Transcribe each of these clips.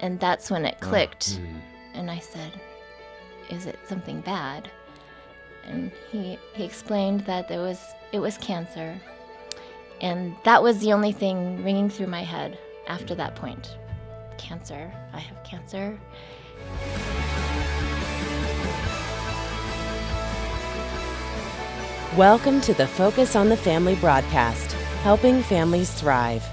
And that's when it clicked. And I said, is it something bad? And he explained that it was cancer. And that was the only thing ringing through my head after that point. Cancer. I have cancer. Welcome to the Focus on the Family broadcast, helping families thrive.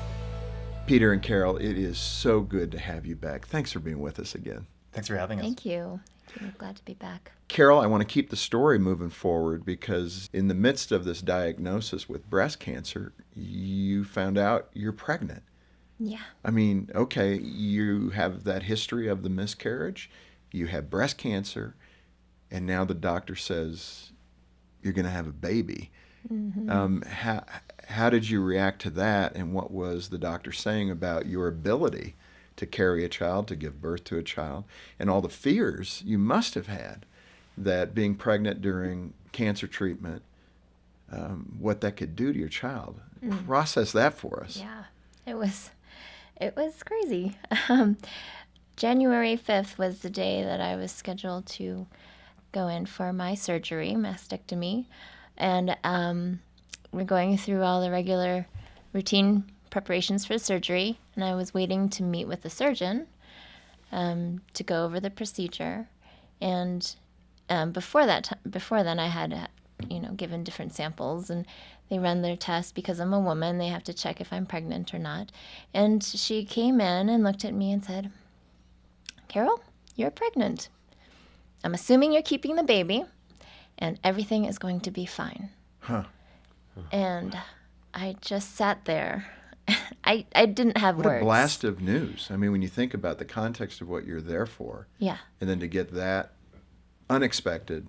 Peter and Carol, it is so good to have you back. Thanks for being with us again. Thanks for having us. Thank you. I'm glad to be back. Carol, I want to keep the story moving forward because in the midst of this diagnosis with breast cancer, you found out you're pregnant. Yeah. I mean, okay, you have that history of the miscarriage, you have breast cancer, and now the doctor says you're going to have a baby. Mm-hmm. How did you react to that, and what was the doctor saying about your ability to carry a child, to give birth to a child, and all the fears you must have had that being pregnant during cancer treatment, what that could do to your child? Process that for us. Yeah, it was crazy. January 5th was the day that I was scheduled to go in for my surgery, mastectomy, and we're going through all the regular routine preparations for the surgery, and I was waiting to meet with the surgeon to go over the procedure. And before then, I had given different samples, and they run their tests because I'm a woman. They have to check if I'm pregnant or not. And she came in and looked at me and said, "Carol, you're pregnant. I'm assuming you're keeping the baby, and everything is going to be fine." Huh. And I just sat there. I didn't have words. What a blast of news. I mean, when you think about the context of what you're there for, yeah, and then to get that unexpected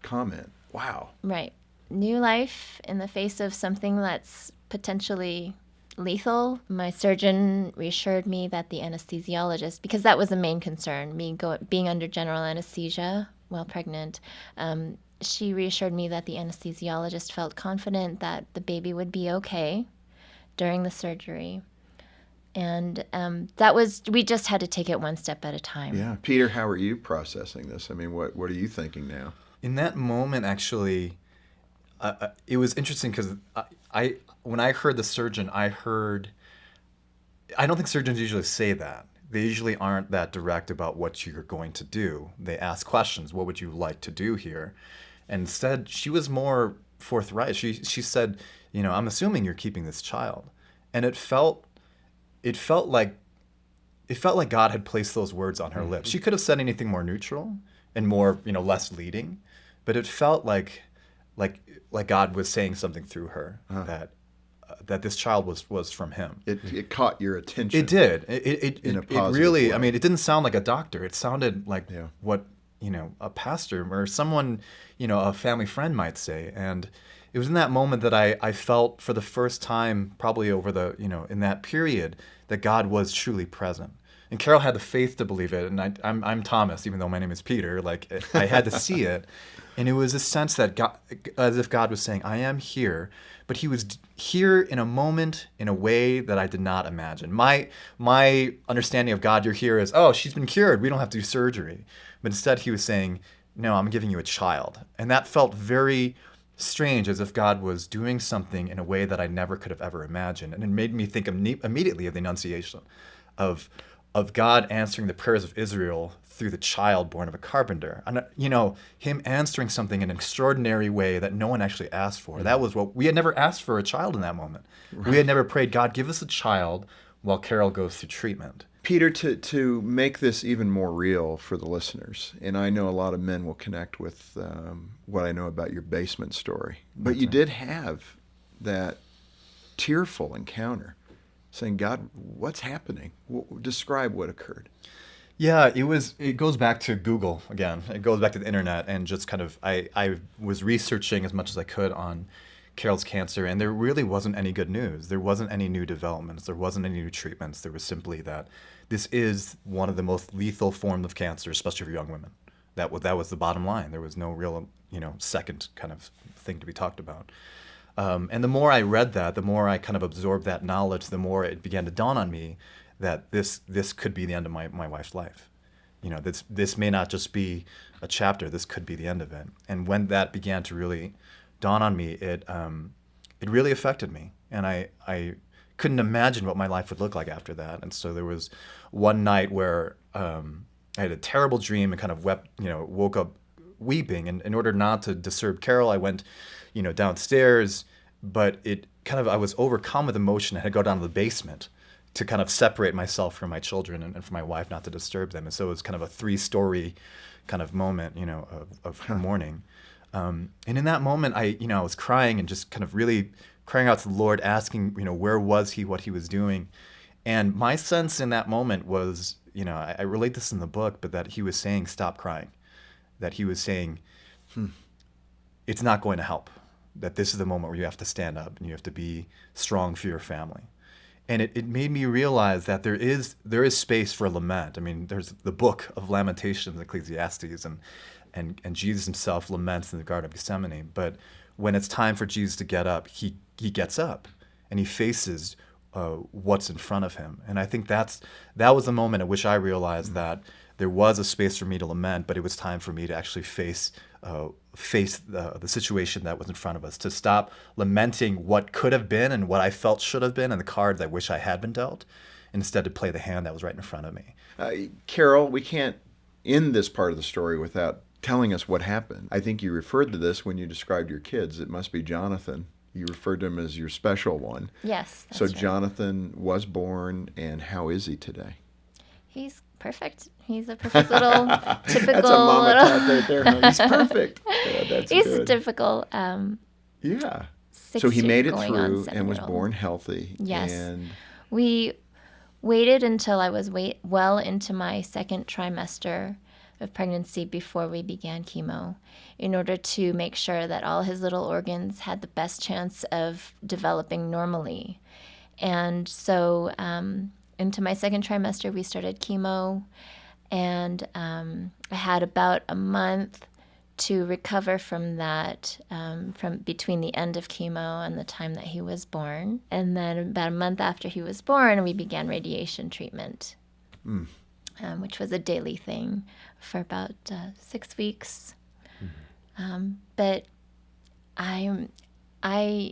comment. Wow. Right. New life in the face of something that's potentially lethal. My surgeon reassured me that the anesthesiologist, because that was the main concern, being under general anesthesia while pregnant, she reassured me that the anesthesiologist felt confident that the baby would be okay during the surgery. And we just had to take it one step at a time. Yeah. Peter, how are you processing this? I mean, what are you thinking now? In that moment, actually, it was interesting because when I heard the surgeon, I don't think surgeons usually say that. They usually aren't that direct about what you're going to do. They ask questions. What would you like to do here? And instead, she was more forthright. She said, I'm assuming you're keeping this child. And it felt like God had placed those words on her lips. She could have said anything more neutral and more, less leading, but it felt like God was saying something through her that this child was from Him. It caught your attention. It did. In a It positive really. way. I mean, it didn't sound like a doctor. It sounded like what a pastor or someone, a family friend might say. And it was in that moment that I felt for the first time, probably over the in that period, that God was truly present. And Carol had the faith to believe it, and I'm Thomas, even though my name is Peter. Like I had to see it, and it was a sense that God, as if God was saying, "I am here," but He was here in a moment, in a way that I did not imagine. My understanding of God, "You're here," is, "Oh, she's been cured. We don't have to do surgery." But instead, He was saying, "No, I'm giving you a child," and that felt very strange, as if God was doing something in a way that I never could have ever imagined, and it made me think immediately of the Annunciation, of God answering the prayers of Israel through the child born of a carpenter. And, Him answering something in an extraordinary way that no one actually asked for. Mm-hmm. That was what we had never asked for, a child in that moment. Right. We had never prayed, "God, give us a child," while Carol goes through treatment. Peter, to make this even more real for the listeners, and I know a lot of men will connect with what I know about your basement story, but you did have that tearful encounter saying, "God, what's happening?" Describe what occurred. Yeah, it goes back to Google again. It goes back to the internet, and just kind of, I was researching as much as I could on Carol's cancer, and there really wasn't any good news. There wasn't any new developments. There wasn't any new treatments. There was simply that this is one of the most lethal forms of cancer, especially for young women. That was the bottom line. There was no real, second kind of thing to be talked about. And the more I read that, the more I kind of absorbed that knowledge, the more it began to dawn on me that this could be the end of my wife's life. This may not just be a chapter. This could be the end of it. And when that began to really dawn on me, it really affected me, and I couldn't imagine what my life would look like after that. And so there was one night where I had a terrible dream and kind of woke up weeping. And in order not to disturb Carol, I went, downstairs. But I was overcome with emotion. I had to go down to the basement to kind of separate myself from my children and from my wife, not to disturb them. And so it was kind of a 3-story kind of moment, of mourning. And in that moment, I was crying and just kind of really crying out to the Lord, asking, where was he, what he was doing. And my sense in that moment was, I relate this in the book, but that he was saying, stop crying. That he was saying, it's not going to help. That this is the moment where you have to stand up and you have to be strong for your family. And it made me realize that there is space for lament. I mean, there's the book of Lamentations, Ecclesiastes, and Jesus himself laments in the Garden of Gethsemane. But when it's time for Jesus to get up, he gets up and he faces what's in front of him. And I think that was the moment at which I realized that there was a space for me to lament, but it was time for me to actually face the situation that was in front of us, to stop lamenting what could have been and what I felt should have been and the cards I wish I had been dealt, and instead to play the hand that was right in front of me. Carol, we can't end this part of the story without telling us what happened. I think you referred to this when you described your kids. It must be Jonathan. You referred to him as your special one. Yes, that's so right. Jonathan was born, and how is he today? He's perfect. He's a perfect little typical. That's a mama cat right there. Huh? He's perfect. Yeah, that's He's good. a typical. Yeah. So he made it through and was 7-year-old. born healthy. Yes. And We waited until I was well into my second trimester of pregnancy before we began chemo, in order to make sure that all his little organs had the best chance of developing normally. And so into my second trimester, we started chemo, and I had about a month to recover from that, from between the end of chemo and the time that he was born. And then about a month after he was born, we began radiation treatment, which was a daily thing for about 6 weeks. But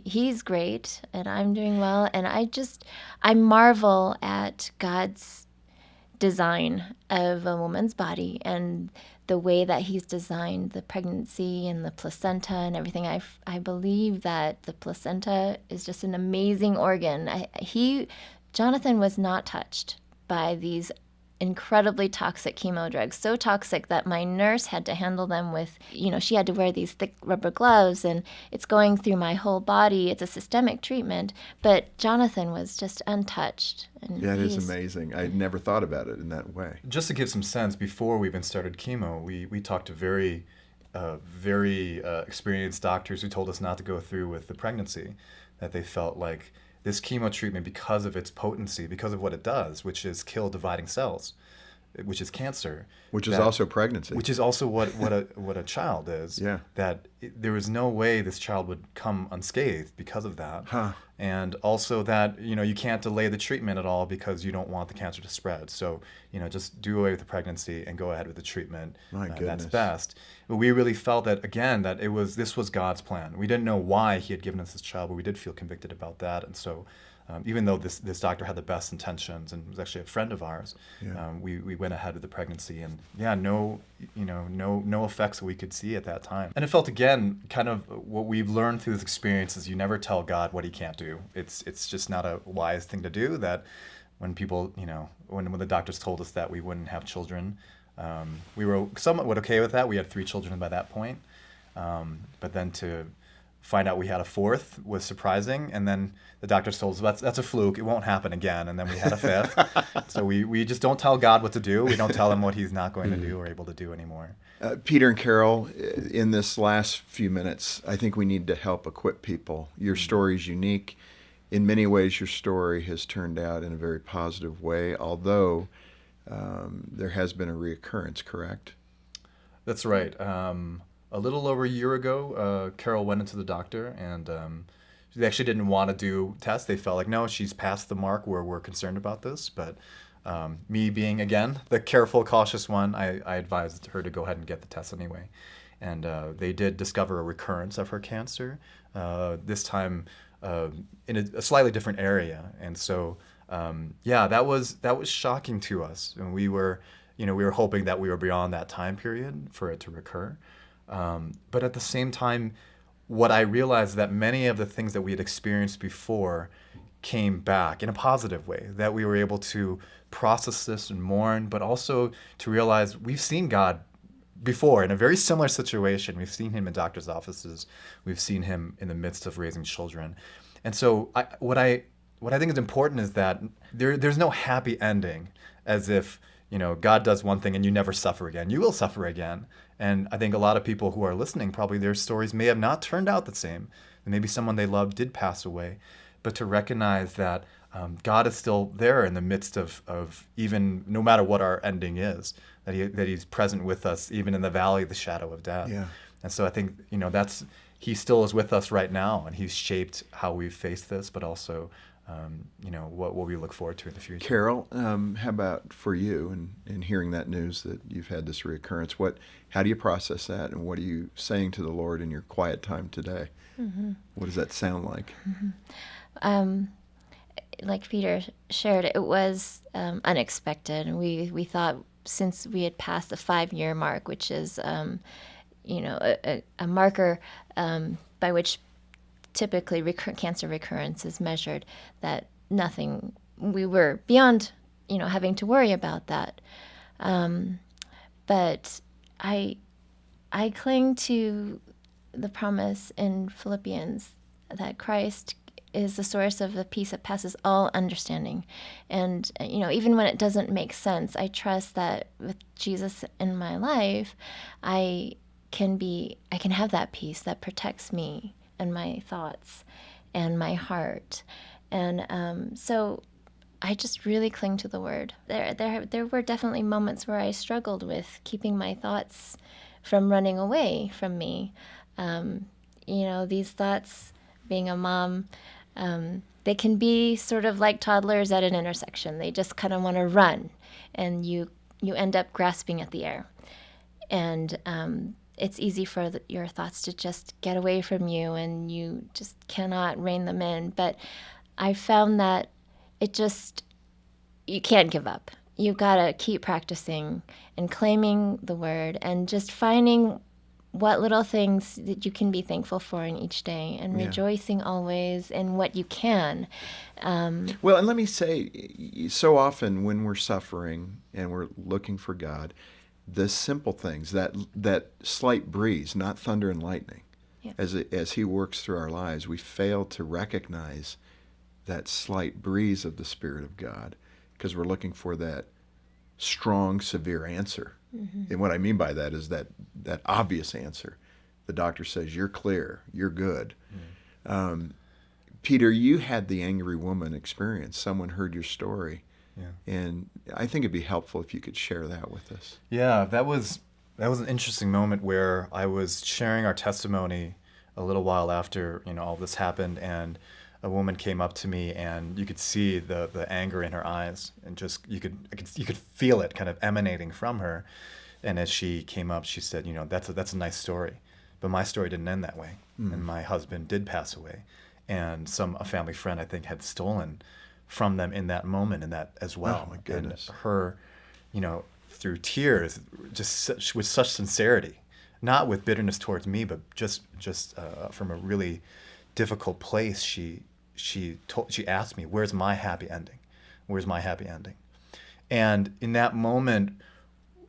he's great, and I'm doing well, and I marvel at God's design of a woman's body and the way that he's designed the pregnancy and the placenta and everything. I believe that the placenta is just an amazing organ. Jonathan was not touched by these incredibly toxic chemo drugs, so toxic that my nurse had to handle them with, she had to wear these thick rubber gloves, and it's going through my whole body. It's a systemic treatment, but Jonathan was just untouched. And that is amazing. I never thought about it in that way. Just to give some sense, before we even started chemo, we talked to very experienced doctors who told us not to go through with the pregnancy, that they felt like this chemo treatment, because of its potency, because of what it does, which is kill dividing cells, which is cancer. Which is also pregnancy. Which is also what a child is. Yeah. That there was no way this child would come unscathed because of that. Huh. And also that, you can't delay the treatment at all because you don't want the cancer to spread. So, just do away with the pregnancy and go ahead with the treatment. My goodness. That's best. But we really felt that, again, that this was God's plan. We didn't know why he had given us this child, but we did feel convicted about that. And so even though this doctor had the best intentions and was actually a friend of ours, we went ahead with the pregnancy, and no effects that we could see at that time. And it felt, again, kind of what we've learned through this experience is you never tell God what he can't do. It's just not a wise thing to do. That when people, when the doctors told us that we wouldn't have children, we were somewhat okay with that. We had 3 children by that point, but then to find out we had a 4th was surprising, and then the doctors told us that's a fluke, it won't happen again, and then we had a 5th. So we just don't tell God what to do. We don't tell him what he's not going to do or able to do anymore. Peter and Carol, in this last few minutes, I think we need to help equip people. Your story is unique. In many ways, your story has turned out in a very positive way, although there has been a reoccurrence, correct? That's right. A little over a year ago, Carol went into the doctor, and They actually didn't want to do tests. They felt like, no, she's past the mark where we're concerned about this. But me being, again, the careful, cautious one, I advised her to go ahead and get the test anyway. And they did discover a recurrence of her cancer, this time in a slightly different area. And so, that was shocking to us. And we were hoping that we were beyond that time period for it to recur. But at the same time, what I realized is that many of the things that we had experienced before came back in a positive way, that we were able to process this and mourn, but also to realize we've seen God before in a very similar situation. We've seen him in doctors' offices. We've seen him in the midst of raising children. And so what I think is important is that there's no happy ending, as if, God does one thing and you never suffer again. You will suffer again. And I think a lot of people who are listening, probably their stories may have not turned out the same. And maybe someone they loved did pass away. But to recognize that God is still there in the midst of even, no matter what our ending is, that he's present with us, even in the valley of the shadow of death. Yeah. And so I think, he still is with us right now, and he's shaped how we've faced this, but also, what we look forward to in the future. Carol, how about for you and hearing that news that you've had this reoccurrence? How do you process that, and what are you saying to the Lord in your quiet time today? Mm-hmm. What does that sound like? Mm-hmm. Like Peter shared, it was unexpected. And we thought, since we had passed the 5-year mark, which is, a marker by which typically cancer recurrence is measured, that we were beyond, having to worry about that. But I cling to the promise in Philippians that Christ is the source of the peace that passes all understanding. And, even when it doesn't make sense, I trust that with Jesus in my life, I can have that peace that protects me and my thoughts and my heart. And so I just really cling to the Word. There were definitely moments where I struggled with keeping my thoughts from running away from me. These thoughts, being a mom, they can be sort of like toddlers at an intersection. They just kind of want to run, and you end up grasping at the air. And it's easy for your thoughts to just get away from you, and you just cannot rein them in. But I found that you can't give up. You've got to keep practicing and claiming the Word, and just finding what little things that you can be thankful for in each day, and rejoicing always in what you can. Well, and let me say, so often when we're suffering and we're looking for God, the simple things, that slight breeze, not thunder and lightning, as he works through our lives, we fail to recognize that slight breeze of the Spirit of God, because we're looking for that strong, severe answer. Mm-hmm. And what I mean by that is that obvious answer. The doctor says, you're clear, you're good. Mm-hmm. Peter, you had the angry woman experience. Someone heard your story. Yeah. And I think it'd be helpful if you could share that with us. Yeah, that was an interesting moment where I was sharing our testimony a little while after, all this happened, and a woman came up to me, and you could see the anger in her eyes, and just you could feel it kind of emanating from her. And as she came up, she said, that's a nice story, but my story didn't end that way. Mm. And my husband did pass away, and a family friend, I think, had stolen from them in that moment, and that as well. Oh my goodness! And her, through tears, just with such sincerity, not with bitterness towards me, but just from a really difficult place, she asked me, "Where's my happy ending? Where's my happy ending?" And in that moment,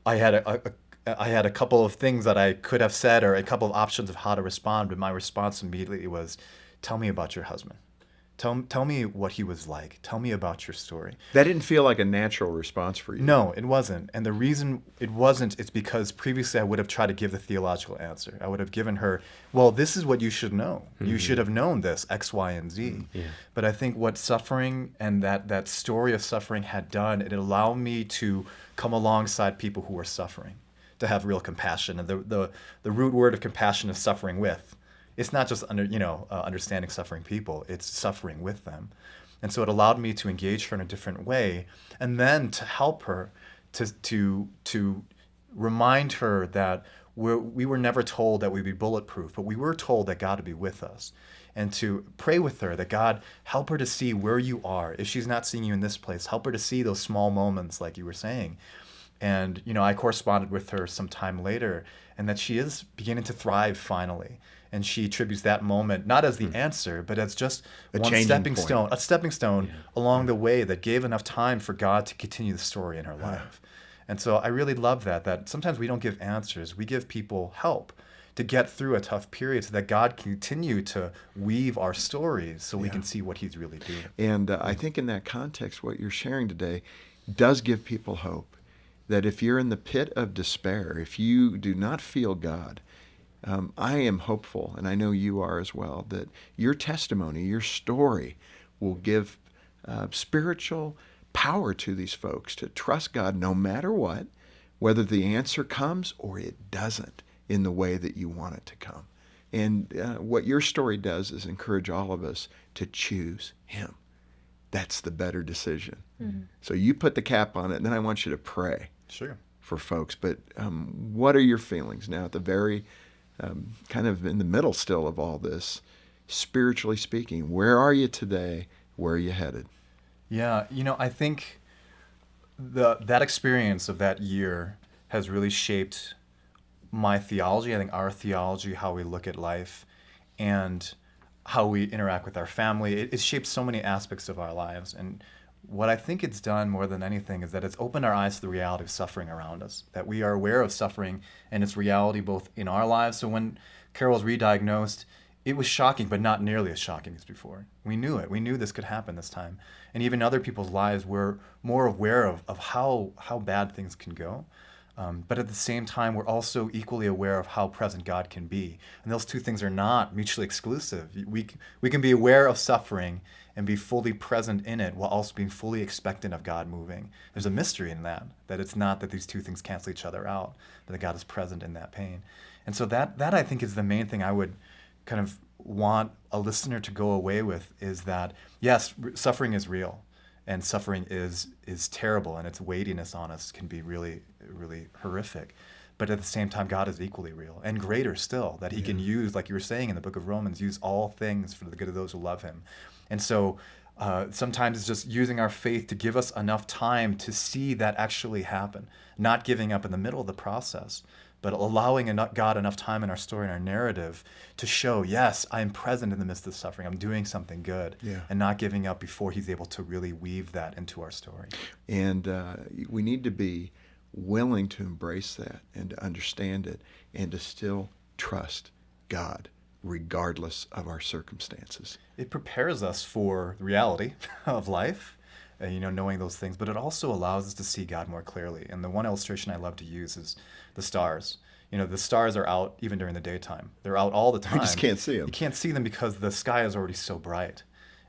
I had a couple of things that I could have said, or a couple of options of how to respond, but my response immediately was, "Tell me about your husband. Tell me what he was like. Tell me about your story." That didn't feel like a natural response for you. No, it wasn't. And the reason it wasn't is because previously I would have tried to give the theological answer. I would have given her, well, this is what you should know. Mm-hmm. You should have known this, X, Y, and Z. Mm-hmm. Yeah. But I think what suffering and that story of suffering had done, it allowed me to come alongside people who were suffering, to have real compassion. And the root word of compassion is suffering with. it's not just understanding suffering people, it's suffering with them. And so it allowed me to engage her in a different way, and then to help her to remind her that we were never told that we'd be bulletproof, but we were told that God would be with us. And to pray with her that God help her to see where you are. If she's not seeing you in this place, help her to see those small moments like you were saying. And, I corresponded with her some time later, and that she is beginning to thrive finally. And she attributes that moment not as the answer, but as just one stepping stone along the way that gave enough time for God to continue the story in her life. And so I really love that sometimes we don't give answers, we give people help to get through a tough period so that God can continue to weave our stories so we can see what he's really doing. And I think in that context, what you're sharing today does give people hope. That if you're in the pit of despair, if you do not feel God, I am hopeful, and I know you are as well, that your testimony, your story will give spiritual power to these folks to trust God no matter what, whether the answer comes or it doesn't in the way that you want it to come. And what your story does is encourage all of us to choose him. That's the better decision. Mm-hmm. So you put the cap on it, and then I want you to pray. Sure. For folks. But what are your feelings now at the very kind of in the middle still of all this, spiritually speaking? Where are you today? Where are you headed? Yeah, I think that experience of that year has really shaped my theology. I think our theology, how we look at life, and how we interact with our family. It shapes so many aspects of our lives. And what I think it's done more than anything is that it's opened our eyes to the reality of suffering around us, that we are aware of suffering and its reality both in our lives. So when Carol was re-diagnosed, it was shocking, but not nearly as shocking as before. We knew it. We knew this could happen this time. And even other people's lives were more aware of how bad things can go. But at the same time, we're also equally aware of how present God can be. And those two things are not mutually exclusive. We can be aware of suffering and be fully present in it while also being fully expectant of God moving. There's a mystery in that it's not that these two things cancel each other out, but that God is present in that pain. And so that I think is the main thing I would kind of want a listener to go away with, is that, yes, suffering is real. And suffering is terrible, and its weightiness on us can be really, really horrific. But at the same time, God is equally real and greater still, that he can use, like you were saying in the book of Romans, use all things for the good of those who love him. And so sometimes it's just using our faith to give us enough time to see that actually happen, not giving up in the middle of the process, but allowing God enough time in our story and our narrative to show, yes, I am present in the midst of suffering. I'm doing something good, and not giving up before he's able to really weave that into our story. And we need to be willing to embrace that and to understand it and to still trust God regardless of our circumstances. It prepares us for the reality of life, knowing those things, but it also allows us to see God more clearly. And the one illustration I love to use is the stars. The stars are out even during the daytime. They're out all the time. You just can't see them. You can't see them because the sky is already so bright.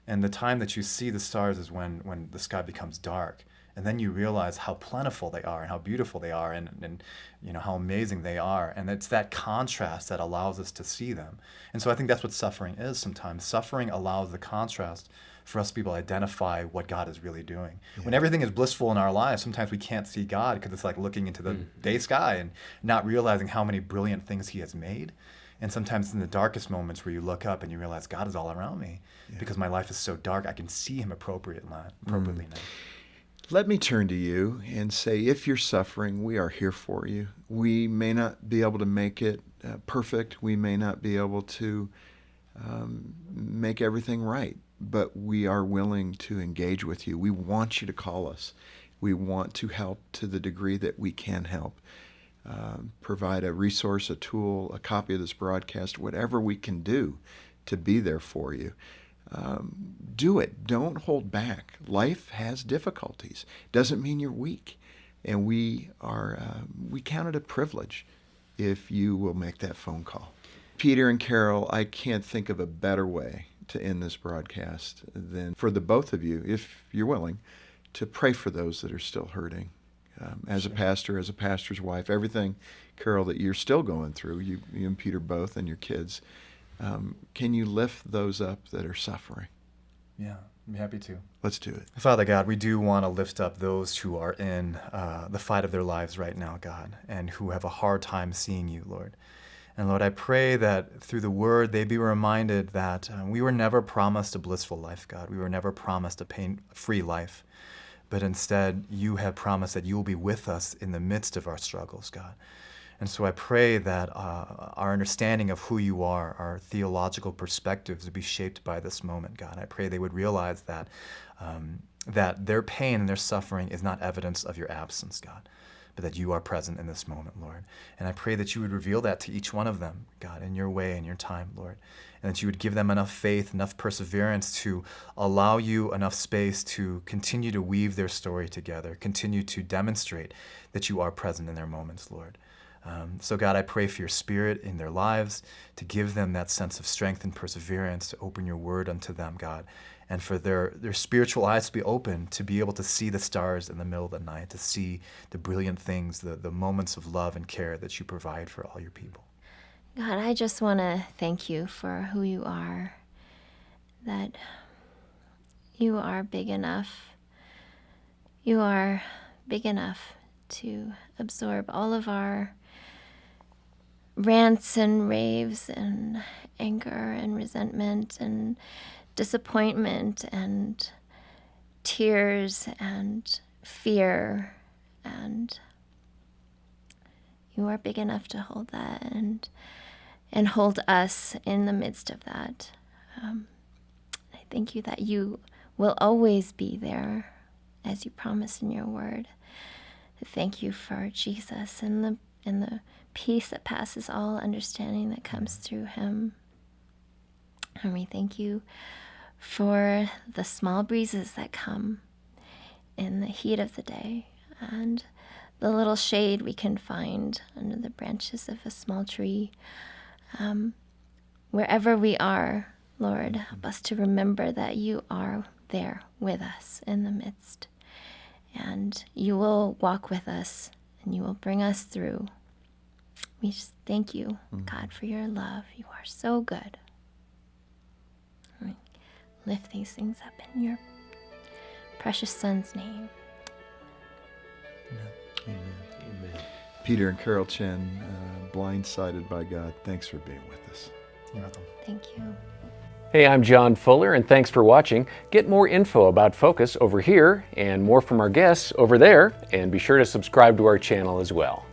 And the time that you see the stars is when the sky becomes dark. And then you realize how plentiful they are and how beautiful they are and how amazing they are. And it's that contrast that allows us to see them. And so I think that's what suffering is sometimes. Suffering allows the contrast for us to be able to identify what God is really doing. Yeah. When everything is blissful in our lives, sometimes we can't see God because it's like looking into the day sky and not realizing how many brilliant things he has made. And sometimes in the darkest moments where you look up and you realize God is all around me because my life is so dark, I can see him appropriately now. Let me turn to you and say, if you're suffering, we are here for you. We may not be able to make it perfect. We may not be able to make everything right, but we are willing to engage with you. We want you to call us. We want to help to the degree that we can help. Provide a resource, a tool, a copy of this broadcast, whatever we can do to be there for you. Do it. Don't hold back. Life has difficulties. Doesn't mean you're weak. And we count it a privilege if you will make that phone call. Peter and Carol, I can't think of a better way to end this broadcast than for the both of you, if you're willing, to pray for those that are still hurting. As a pastor, as a pastor's wife, everything, Carol, that you're still going through, you and Peter both and your kids, Can you lift those up that are suffering? Yeah, I'm happy to. Let's do it. Father God, we do want to lift up those who are in the fight of their lives right now, God, and who have a hard time seeing you, Lord. And Lord, I pray that through the word they be reminded that we were never promised a blissful life, God. We were never promised a pain-free life. But instead, you have promised that you will be with us in the midst of our struggles, God. And so I pray that our understanding of who you are, our theological perspectives would be shaped by this moment, God. I pray they would realize that that their pain and their suffering is not evidence of your absence, God, but that you are present in this moment, Lord. And I pray that you would reveal that to each one of them, God, in your way, in your time, Lord. And that you would give them enough faith, enough perseverance to allow you enough space to continue to weave their story together, continue to demonstrate that you are present in their moments, Lord. So God, I pray for your Spirit in their lives, to give them that sense of strength and perseverance, to open your word unto them, God, and for their spiritual eyes to be open, to be able to see the stars in the middle of the night, to see the brilliant things, the moments of love and care that you provide for all your people. God, I just want to thank you for who you are, that you are big enough. You are big enough to absorb all of our rants and raves and anger and resentment and disappointment and tears and fear, and you are big enough to hold that and hold us in the midst of that. I thank you that you will always be there, as you promise in your word. Thank you for Jesus and the peace that passes all understanding that comes through him. And we thank you for the small breezes that come in the heat of the day and the little shade we can find under the branches of a small tree. Wherever we are, Lord, help us to remember that you are there with us in the midst. And you will walk with us and you will bring us through. We just thank you, God, for your love. You are so good. We lift these things up in your precious Son's name. Amen. Peter and Carol Chen, Blindsided by God, thanks for being with us. You're welcome. Thank you. Hey, I'm John Fuller, and thanks for watching. Get more info about Focus over here and more from our guests over there, and be sure to subscribe to our channel as well.